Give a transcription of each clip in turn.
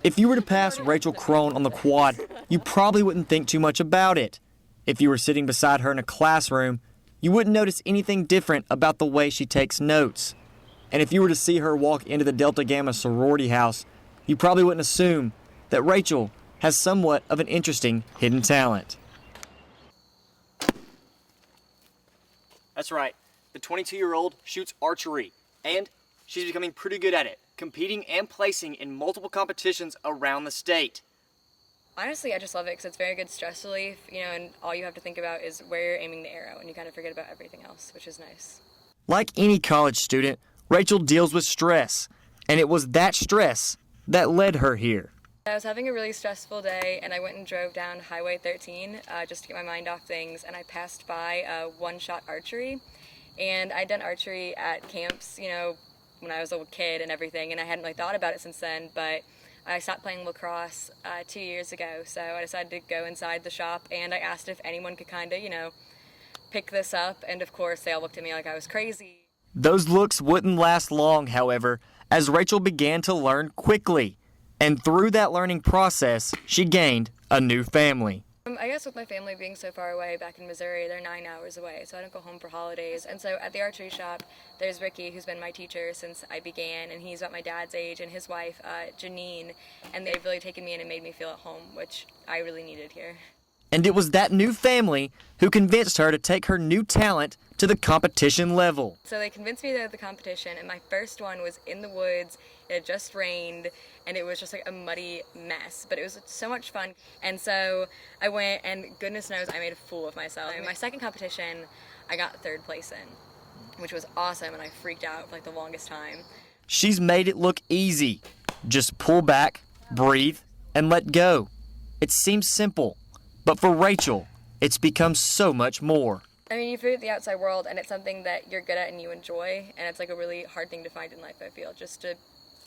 If you were to pass Rachel Croon on the quad, you probably wouldn't think too much about it. If you were sitting beside her in a classroom, you wouldn't notice anything different about the way she takes notes. And if you were to see her walk into the Delta Gamma sorority house, you probably wouldn't assume that Rachel has somewhat of an interesting hidden talent. That's right. The 22-year-old shoots archery, and she's becoming pretty good at it, competing and placing in multiple competitions around the state. Honestly, I just love it because it's very good stress relief, and all you have to think about is where you're aiming the arrow, and you kind of forget about everything else, which is nice. Like any college student, Rachel deals with stress, and it was that stress that led her here. I was having a really stressful day, and I went and drove down Highway 13 just to get my mind off things, and I passed by one-shot archery, and I'd done archery at camps, when I was a little kid and everything, and I hadn't really thought about it since then, but I stopped playing lacrosse 2 years ago, so I decided to go inside the shop, and I asked if anyone could kind of, pick this up, and of course they all looked at me like I was crazy. Those looks wouldn't last long, however, as Rachel began to learn quickly. And through that learning process, she gained a new family. I guess with my family being so far away back in Missouri, they're 9 hours away, so I don't go home for holidays. And so at the archery shop, there's Ricky, who's been my teacher since I began, and he's about my dad's age, and his wife, Janine, and they've really taken me in and made me feel at home, which I really needed here. And it was that new family who convinced her to take her new talent to the competition level. So they convinced me to go to the competition, and my first one was in the woods. It had just rained, and it was just like a muddy mess, but it was so much fun. And so I went, and goodness knows I made a fool of myself. In my second competition, I got third place in, which was awesome, and I freaked out for like the longest time. She's made it look easy. Just pull back, breathe, and let go. It seems simple, but for Rachel, it's become so much more. I mean, you figure the outside world, and it's something that you're good at and you enjoy, and it's like a really hard thing to find in life, I feel, just to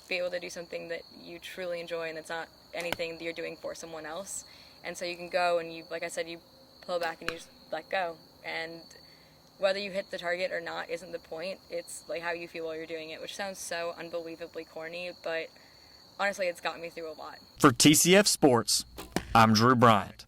be able to do something that you truly enjoy, and it's not anything that you're doing for someone else. And so you can go and you, like I said, you pull back and you just let go. And whether you hit the target or not isn't the point. It's like how you feel while you're doing it, which sounds so unbelievably corny, but honestly, it's gotten me through a lot. For TCF Sports, I'm Drew Bryant.